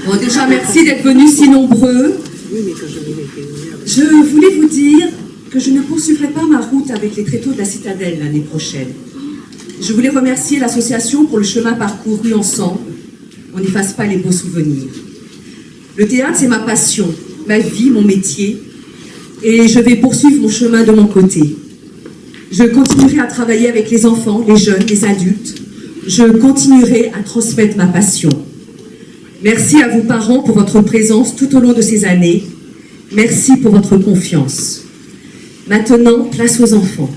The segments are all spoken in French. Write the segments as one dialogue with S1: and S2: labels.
S1: Bon, déjà, merci d'être venus si nombreux. Je voulais vous dire que je ne poursuivrai pas ma route avec les tréteaux de la Citadelle l'année prochaine. Je voulais remercier l'association pour le chemin parcouru ensemble. On n'efface pas les beaux souvenirs. Le théâtre, c'est ma passion, ma vie, mon métier. Et je vais poursuivre mon chemin de mon côté. Je continuerai à travailler avec les enfants, les jeunes, les adultes. Je continuerai à transmettre ma passion. Merci à vos parents pour votre présence tout au long de ces années. Merci pour votre confiance. Maintenant, place aux enfants.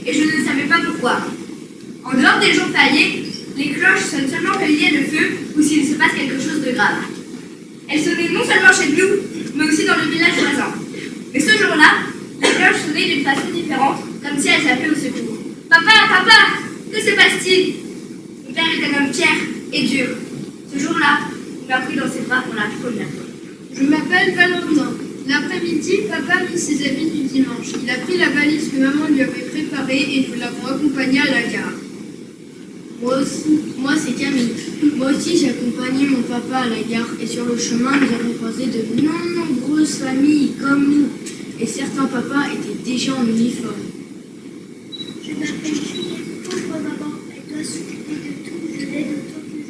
S2: Et je ne savais pas pourquoi. En dehors des jours fériés, Les cloches sonnent seulement quand il y a le feu ou s'il se passe quelque chose de grave. Elles sonnaient non seulement chez nous, mais aussi dans le village voisin. Mais ce jour-là, les cloches sonnaient d'une façon différente, comme si elles appelaient au secours. « Papa, papa, que se passe-t-il » Mon père est un homme fier et dur. Ce jour-là, il m'a pris dans ses bras pour la première fois.
S3: Je m'appelle Valentin. L'après-midi, papa mit ses habits du dimanche. Il a pris la valise que maman lui avait préparée et nous l'avons accompagné à la gare. Moi c'est Camille. Moi aussi j'ai accompagné mon papa à la gare et sur le chemin nous avons croisé de nombreuses familles comme nous. Et certains papas étaient déjà en uniforme.
S4: Je m'appelle Juliette. Pauvre maman, elle doit s'occuper de tout. Je l'aide autant que je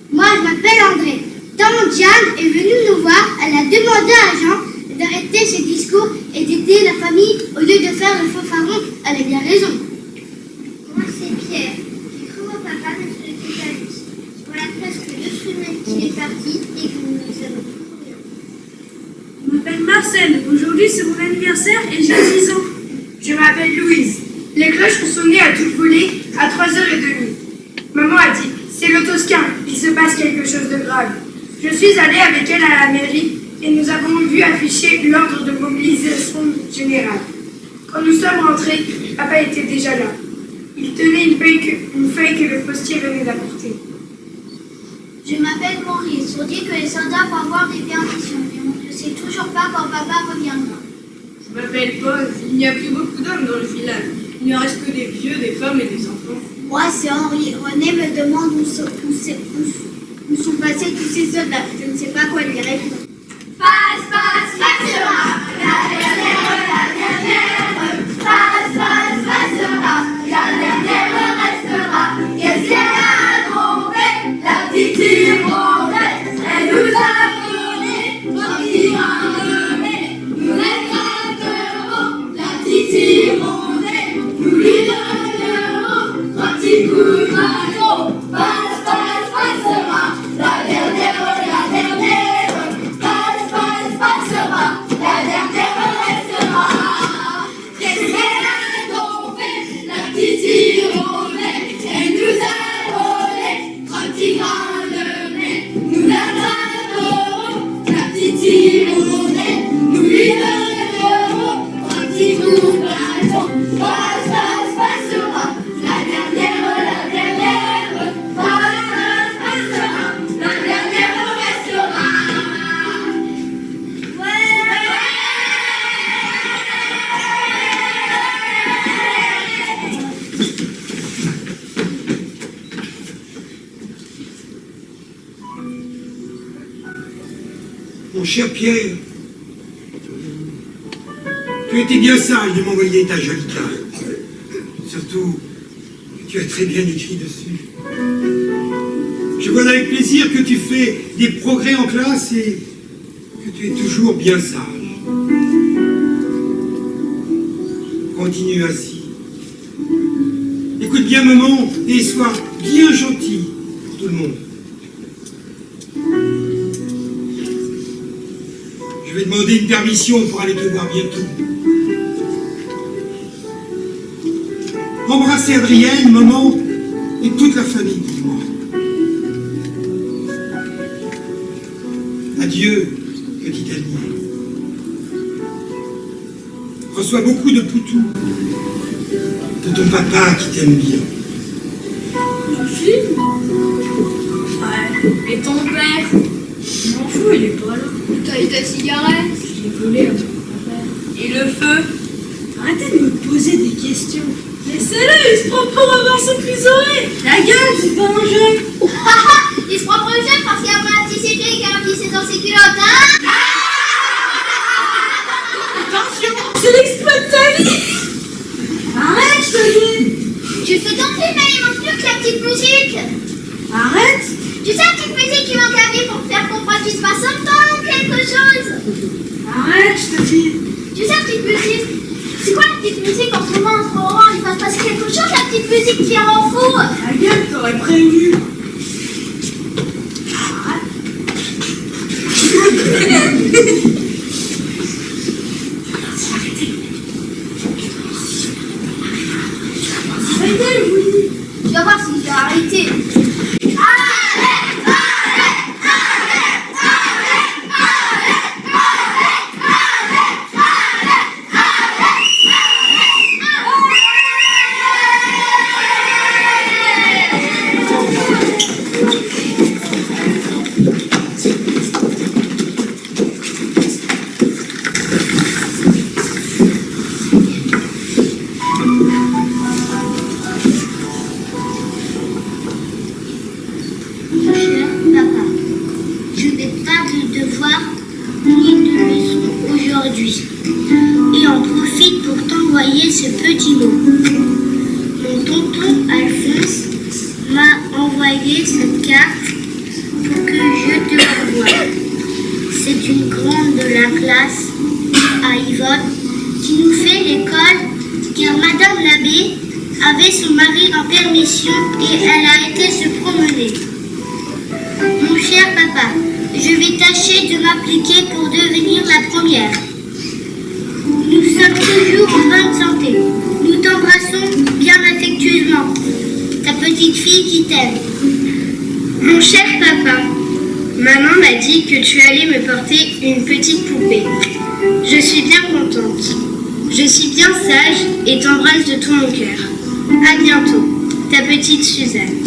S4: peux.
S5: Moi, je m'appelle André. Quand Diane est venue nous voir, elle a demandé à Jean d'arrêter ses discours et d'aider la famille au lieu de faire le fanfaron. Elle a bien raison.
S4: Moi, c'est Pierre. J'ai cru mon papa ne se l'était pas dit. Voilà presque 2 semaines qu'il est parti et que nous ne savons toujours rien.
S6: Je m'appelle Marcel. Aujourd'hui, c'est mon anniversaire et j'ai 10 ans.
S7: Je m'appelle Louise. Les cloches ont sonné à toute volée à 3h30. Maman a dit, c'est le Toscan, il se passe quelque chose de grave. Je suis allée avec elle à la mairie et nous avons vu afficher l'ordre de mobilisation générale. Quand nous sommes rentrés, papa était déjà là. Il tenait une feuille que le postier venait d'apporter.
S4: Je m'appelle Maurice. On dit que les soldats vont avoir des permissions, mais on ne sait toujours pas quand papa reviendra.
S3: Je m'appelle Paul. Il n'y a plus beaucoup d'hommes dans le village. Il ne reste que des vieux, des femmes et des enfants.
S5: Moi, c'est Henri. René me demande où sont passés tous ces soldats. Je ne sais pas quoi lui répondre.
S2: Passe, passera, la dernière, passe, passera, la dernière restera. Qu'est-ce qu'elle a trompé, la petite hirondelle, elle nous a donné, notre hirondelle, nous les gratterons, la petite hirondelle, nous lui donnerons, 3 petits coups de bâton, passe, passera, la dernière, passera, la dernière restera. Qu'est-ce qu'elle a donc fait, la petite hirondelle? Elle nous a volé 3 petits grains de blé. Nous la gratterons, la petite hirondelle. Nous lui donnerons 3 petits coups de bâton. Passe, passera, la dernière, passe, passera, la dernière restera.
S8: Mon cher Pierre, tu étais bien sage de m'envoyer ta jolie carte. Surtout, tu as très bien écrit dessus. Je vois avec plaisir que tu fais des progrès en classe et que tu es toujours bien sage. Continue ainsi. Écoute bien maman et sois bien gentil pour tout le monde. Je vais demander une permission pour aller te voir bientôt. Embrassez Adrienne, maman et toute la famille pour moi. Adieu, petite amie. Reçois beaucoup de poutous de ton papa qui t'aime bien.
S3: Ouais. Et ton père? Je m'en fous, il est pas là. T'as eu ta cigarette? Je l'ai volée à mon père. Et le feu? Arrêtez de me poser des questions. Laissez-le, il se prend pour avoir son fuseau. La gueule, c'est pas un jeu.
S4: Il se prend pour le jeu parce qu'il y a pas un petit secret qui a glissé dans ses culottes, hein?
S6: Attention, c'est l'exploit de ta vie. Arrête, je te dis.
S4: Je fais danser, mais il manque plus que la petite musique.
S6: Arrête.
S4: Tu sais la petite musique qui manque à vie pour faire comprendre qu'il se passe un temps ou quelque chose?
S6: Arrête, je te dis.
S4: Tu sais la petite musique? C'est quoi la petite musique en ce moment, il va se passer quelque chose, la petite musique qui rend fou?
S6: La gueule, t'aurais prévenu.
S4: Tu vas voir si j'y arrive.
S5: arrêter. Et en profite pour t'envoyer ce petit mot. Mon tonton Alphonse m'a envoyé cette carte pour que je te revoie. C'est une grande de la classe à Yvonne qui nous fait l'école car Madame l'abbé avait son mari en permission et elle a été se promener. Mon cher papa, je vais tâcher de m'appliquer pour devenir la première. Nous sommes toujours en bonne santé. Nous t'embrassons bien affectueusement. Ta petite fille qui t'aime.
S7: Mon cher papa, maman m'a dit que tu allais me porter une petite poupée. Je suis bien contente. Je suis bien sage et t'embrasse de tout mon cœur. À bientôt, ta petite Suzanne.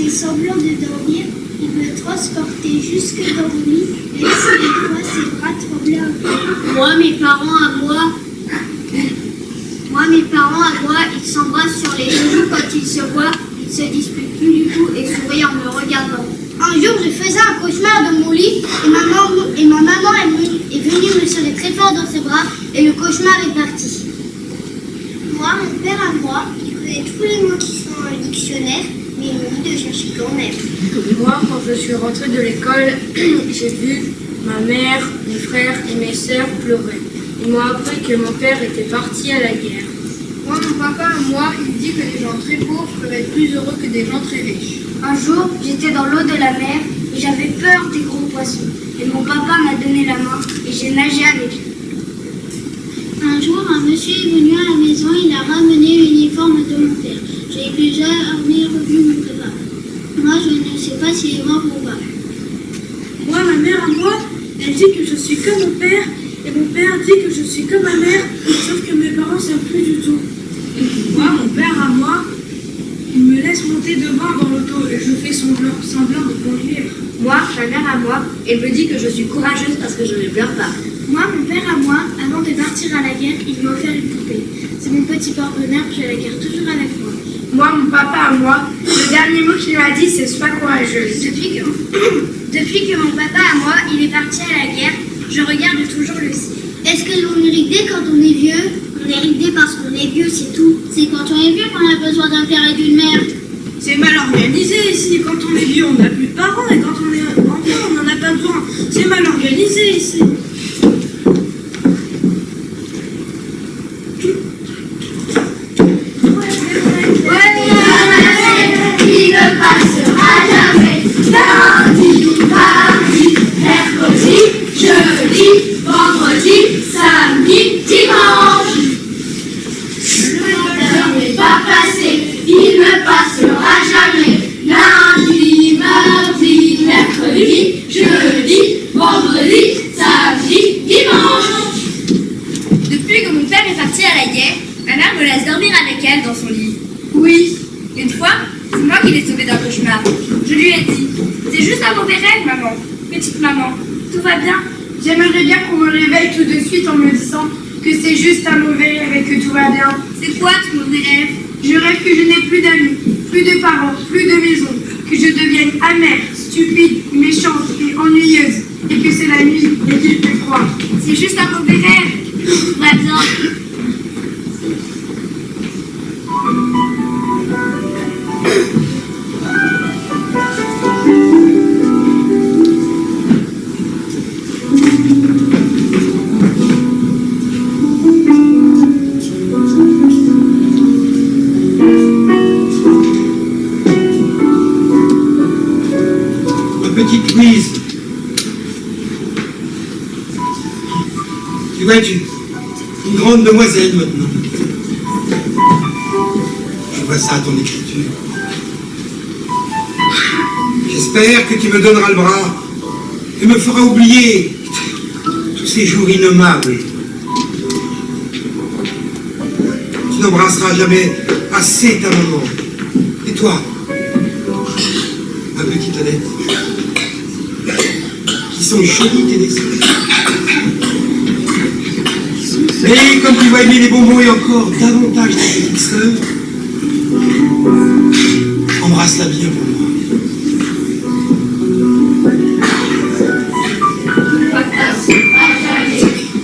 S5: Semblant de dormir, il me transportait jusque dans le lit et laissait des fois ses bras trembler un peu. Moi, mes parents à moi, ils s'embrassent sur les genoux quand ils se voient, ils se disputent plus du tout et sourient en me regardant. Un jour, je faisais un cauchemar dans mon lit et ma maman est venue me serrer très fort dans ses bras et le cauchemar est parti. Moi, mon père à moi, il connaît tous les mots qui sont dans le dictionnaire. Mais il me dit de chercher quand même.
S3: Moi, quand je suis rentrée de l'école, j'ai vu ma mère, mes frères et mes sœurs pleurer. Ils m'ont appris que mon père était parti à la guerre. Moi, mon papa, il dit que les gens très pauvres peuvent être plus heureux que des gens très riches.
S5: Un jour, j'étais dans l'eau de la mer et j'avais peur des gros poissons. Et mon papa m'a donné la main et j'ai nagé avec lui. Un jour, un monsieur est venu à la maison, il a ramené l'uniforme de mon père. J'ai déjà revu mon papa. Moi, je ne sais pas s'il est mort ou pas.
S6: Moi, ma mère à moi, elle dit que je suis comme mon père, et mon père dit que je suis comme ma mère, sauf que mes parents ne savent plus du tout. Moi, mon père à moi, il me laisse monter devant dans l'auto et je fais semblant de conduire.
S3: Moi, ma mère à moi, elle me dit que je suis courageuse parce que je ne pleure pas.
S5: Moi, mon père à moi, avant de partir à la guerre, il m'a offert une poupée. C'est mon petit porte-bonheur que je la garde toujours avec moi.
S7: Moi, mon papa à moi, le dernier mot qu'il m'a dit, c'est sois courageuse.
S5: Depuis que mon papa à moi, il est parti à la guerre, je regarde toujours le ciel. Est-ce que l'on est ridé quand on est vieux? On est ridé parce qu'on est vieux, c'est tout. C'est quand on est vieux qu'on a besoin d'un père et d'une mère.
S6: C'est mal organisé ici. Quand on est vieux, on n'a plus de parents, et quand on est enfant, on n'en a pas besoin. C'est mal organisé ici.
S2: Il ne passera jamais. Lundi, mardi, mercredi, jeudi, vendredi, samedi, dimanche. Le temps n'est pas passé, il ne passera jamais. Lundi, mardi, mercredi, jeudi, vendredi, samedi, dimanche.
S3: Depuis que mon père est parti à la guerre, ma mère me laisse dormir avec elle dans son lit.
S7: Oui.
S3: Une fois, c'est moi qui l'ai sauvée d'un cauchemar. Je lui ai dit, c'est juste un mauvais rêve, maman. Petite maman, tout va bien.
S7: J'aimerais bien qu'on me réveille tout de suite en me disant que c'est juste un mauvais rêve et que tout va bien.
S3: C'est quoi ton mauvais rêve?
S7: Je rêve que je n'ai plus d'amis, plus de parents, plus de maison, que je devienne amère, stupide, méchante et ennuyeuse, et que c'est la nuit et qu'il fait froid.
S3: C'est juste un mauvais rêve. Tout va bien.
S8: Louise, tu vas être une grande demoiselle maintenant. Je vois ça à ton écriture. J'espère que tu me donneras le bras et me feras oublier tous ces jours innommables. Tu n'embrasseras jamais assez ta maman. Et toi, ma petite Odette, qui sont jolies tes dessins. Mais comme tu vas aimer les bonbons et encore davantage ta petite sœur, embrasse-la bien pour moi.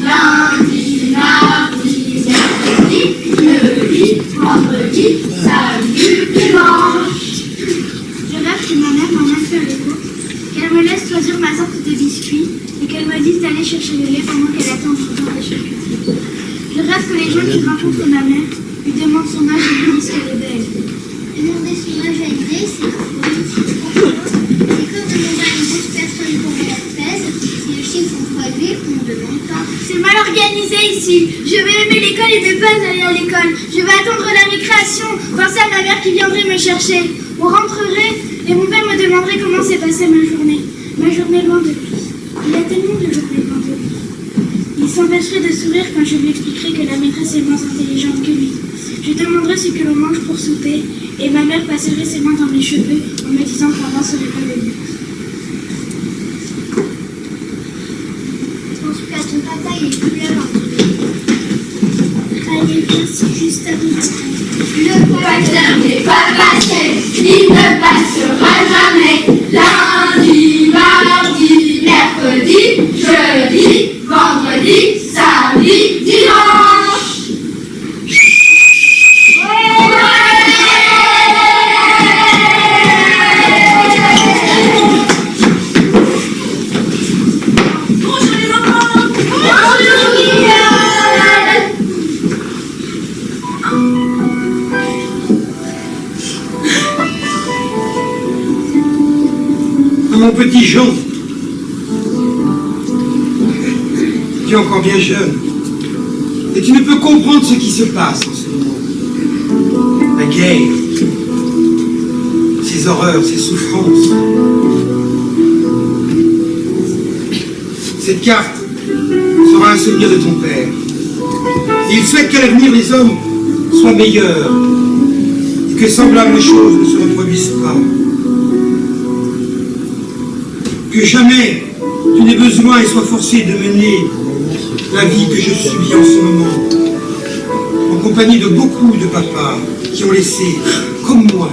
S2: Lundi, mardi, mercredi, jeudi, vendredi, samedi, dimanche.
S4: Je rêve que ma mère m'emmène faire les courses, qu'elle me laisse choisir ma sorte de biscuits et qu'elle me dise d'aller chercher le lait pendant qu'elle attend dans la charcuterie. Je rêve que les gens qui rencontrent ma mère lui demandent son âge et lui disent qu'elle est belle.
S5: Demander son âge à l'idée, c'est comme demander à une grosse personne combien elle pèse. Si le chiffre sont produits, on ne demande pas.
S4: C'est mal organisé ici. Je vais aimer l'école et ne pas aller à l'école. Je vais attendre la récréation, penser à ma mère qui viendrait me chercher. On rentrerait et mon père me demanderait comment s'est passée ma journée. Ma journée loin de lui. Il y a tellement de journées loin de lui. Il s'empêcherait de sourire quand je lui expliquerai que la maîtresse est moins intelligente que lui. Je demanderai ce que l'on mange pour souper et ma mère passerait ses mains dans mes cheveux en me disant qu'en bas serait pas de lui.
S5: Je pense qu'à ton papa, il est pleure.
S4: Allez, viens, c'est juste à vous.
S2: Le facteur n'est pas passé, il ne passera jamais. Lundi, mardi, mercredi, jeudi, vendredi, samedi, dimanche.
S3: Bonjour les enfants.
S2: Bonjour, Guillaume.
S8: Mon petit Jean, tu es encore bien jeune et tu ne peux comprendre ce qui se passe en ce moment. La guerre, ses horreurs, ses souffrances. Cette carte sera un souvenir de ton père. Et il souhaite qu'à l'avenir les hommes soient meilleurs et que semblables choses ne se reproduisent pas. Que jamais tu n'aies besoin et sois forcé de mener la vie que je subis en ce moment, en compagnie de beaucoup de papas qui ont laissé, comme moi,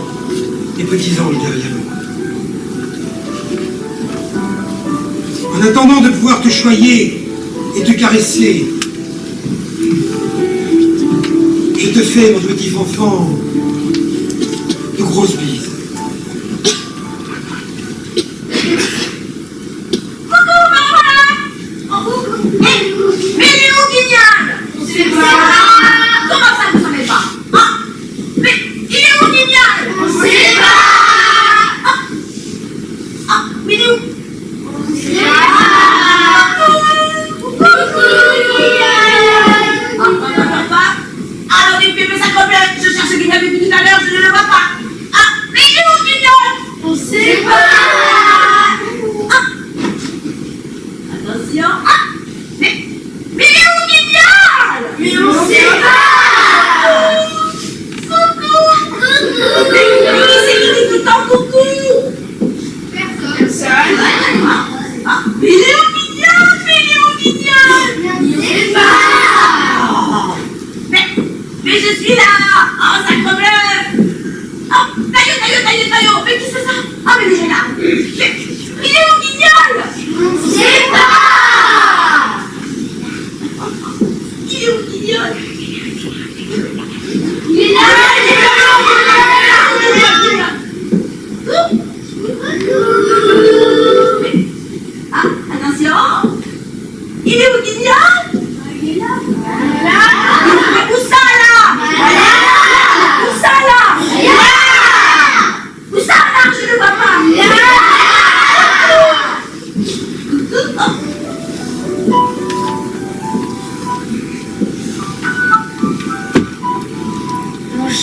S8: des petits anges derrière eux. En attendant de pouvoir te choyer et te caresser, je te fais, mon petit enfant, de grosses bises.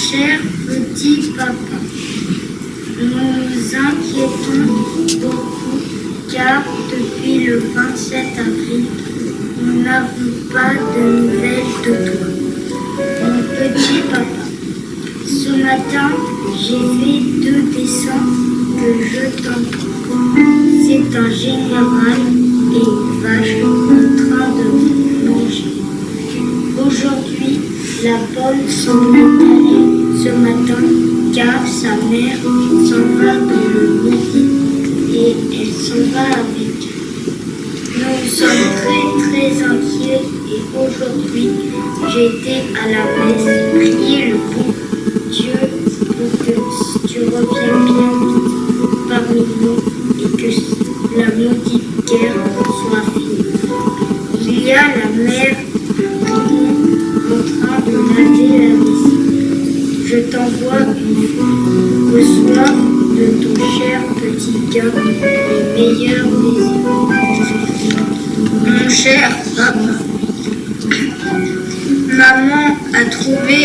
S5: cher petit papa, nous inquiétons beaucoup car depuis le 27 avril, nous n'avons pas de nouvelles de toi. Mon petit papa, ce matin, j'ai fait 2 dessins que je t'envoie. C'est un général et une vache en train de manger. Aujourd'hui, la pomme s'en est allée ce matin car sa mère s'en va dans le midi et elle s'en va avec. Nous sommes très inquiets et aujourd'hui, j'ai été à la messe prier le bon Dieu pour que tu reviennes bien vite parmi nous et que la maudite guerre soit finie. Il y a la mère en train de laver la vaisselle. Je t'envoie une photo. Reçois de ton cher petit gars les meilleurs baisers. Mon cher papa, maman a trouvé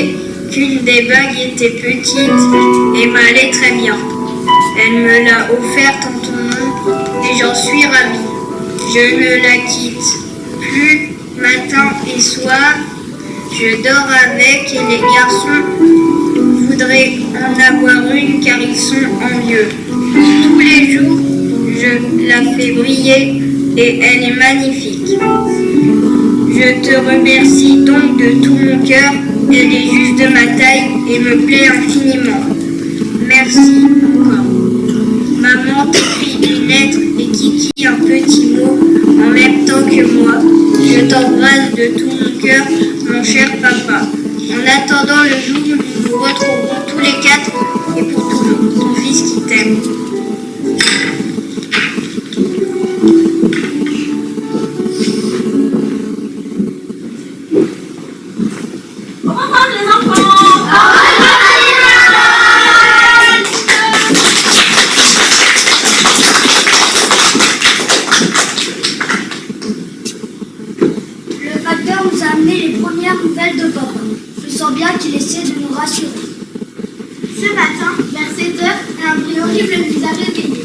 S5: qu'une des bagues était petite et m'allait très bien. Elle me l'a offerte en ton nom et j'en suis ravie. Je ne la quitte plus matin et soir. Je dors avec et les garçons voudraient en avoir une car ils sont envieux. Tous les jours, je la fais briller et elle est magnifique. Je te remercie donc de tout mon cœur. Elle est juste de ma taille et me plaît infiniment. Merci encore. Maman t'écrit une lettre et Kiki un petit mot en même temps que moi. Je t'embrasse de tout mon cœur, mon cher papa. En attendant le jour où nous nous retrouverons tous les 4 et pour toujours, ton fils qui t'aime.
S4: Qu'il essaie de nous rassurer. Ce matin, vers 7 heures, un bruit horrible nous a réveillés.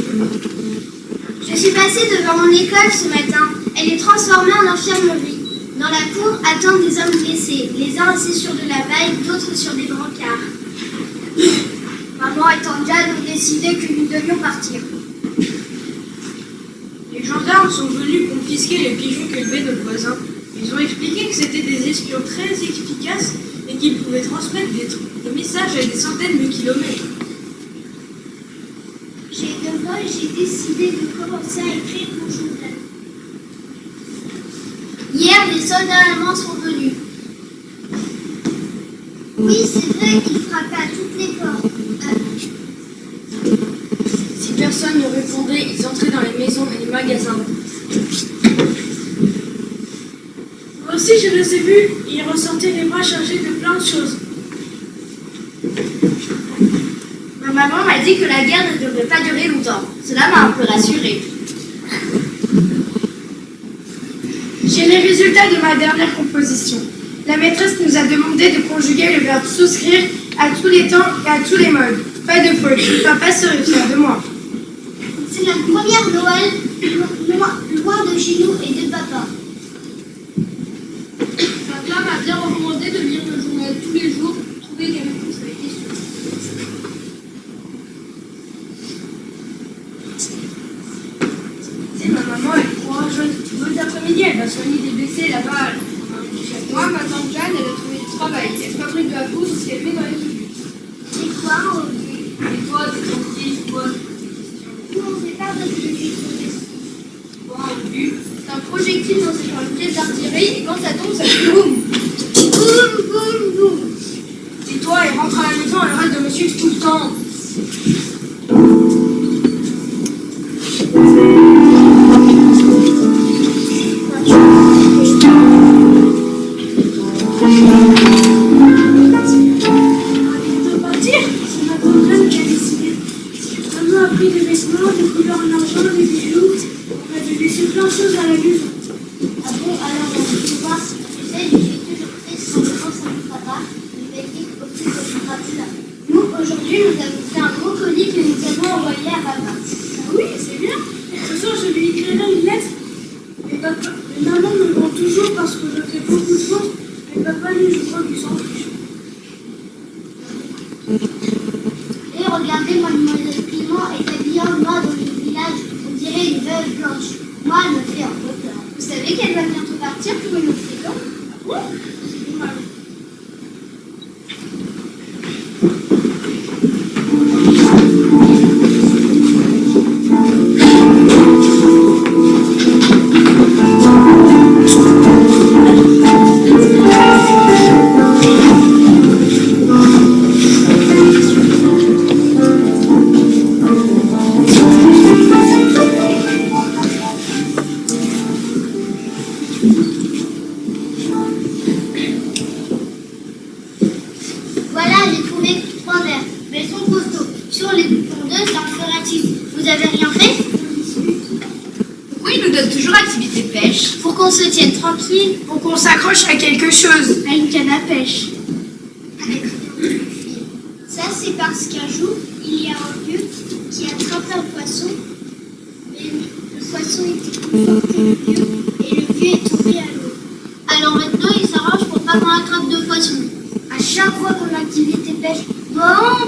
S4: Je suis passée devant mon école ce matin. Elle est transformée en infirmerie. Dans la cour attendent des hommes blessés, les uns assis sur de la paille, d'autres sur des brancards. Maman et Tante Jeanne ont décidé que nous devions partir.
S6: Les gendarmes sont venus confisquer les pigeons qu'élevait notre voisin. Ils ont expliqué que c'était des espions très efficaces et qu'ils pouvaient transmettre des messages à des centaines de kilomètres.
S4: J'ai 9 ans et j'ai décidé de commencer à écrire mon journal. Hier, les soldats allemands sont venus. Oui, c'est vrai, ils frappaient à toutes les portes.
S6: Si personne ne répondait, ils entraient dans les maisons et les magasins.
S3: Moi aussi, je les ai vus. Ils ressortaient les bras chargés de plein de choses.
S2: Ma maman m'a dit que la guerre ne devrait pas durer longtemps. Cela m'a un peu rassurée.
S7: J'ai les résultats de ma dernière composition. La maîtresse nous a demandé de conjuguer le verbe souscrire à tous les temps et à tous les modes. Pas de faute. Papa serait fier de moi.
S4: C'est la première Noël loin de chez nous et de papa.
S3: Papa m'a bien recommandé de lire le journal tous les jours pour trouver des réponses à des questions.
S6: Tu sais, ma maman, elle croit jeudi après-midi, elle va soigner des blessés là-bas. Moi, ma tante Jeanne, elle a trouvé du travail. Elle fabrique de la poudre ce qu'elle met dans les usines.
S4: C'est quoi en vue?
S6: Et toi, t'es gentil, quoi?
S4: Nous, on sait pas parce que je suis trop ici.
S6: Quoi en vue? C'est un projectile lancé par une pièce d'artillerie et quand ça tombe, ça fait boum.
S4: Boum, boum, boum.
S6: Et toi, elle rentre à la maison, elle reste de me suivre tout le temps.
S4: Tu sais, je suis toujours très sans à mon papa. Il m'a dit qu'au plus de mon papa,
S5: cela. Nous, aujourd'hui, nous avons fait un gros colis que nous avons envoyé à papa.
S6: Ah oui, c'est bien. Ce soir, je lui écrirai une lettre. Et maman me ment toujours parce que je fais beaucoup de fautes. Mais papa, lui, je crois qu'il s'en fiche.
S5: Et regardez, mademoiselle Clément est habillée en noir dans le village. On dirait une veuve blanche. Moi, elle me fait un peu peur. Vous savez qu'elle va bientôt partir pour une autre école?
S6: Ah bon? C'est dommage.
S5: Voilà, j'ai trouvé 3 verres. Mais ils sont costauds. Sur les boutons d'eux, ça en fera-t-il? Vous avez rien fait?
S3: Pourquoi il nous donne toujours activité de pêche?
S5: Pour qu'on se tienne tranquille.
S7: Pour qu'on s'accroche à quelque chose.
S5: À une canne à pêche. Ça, c'est parce qu'un jour, il y a un vieux qui attrape un poisson. Mais le poisson était coupé.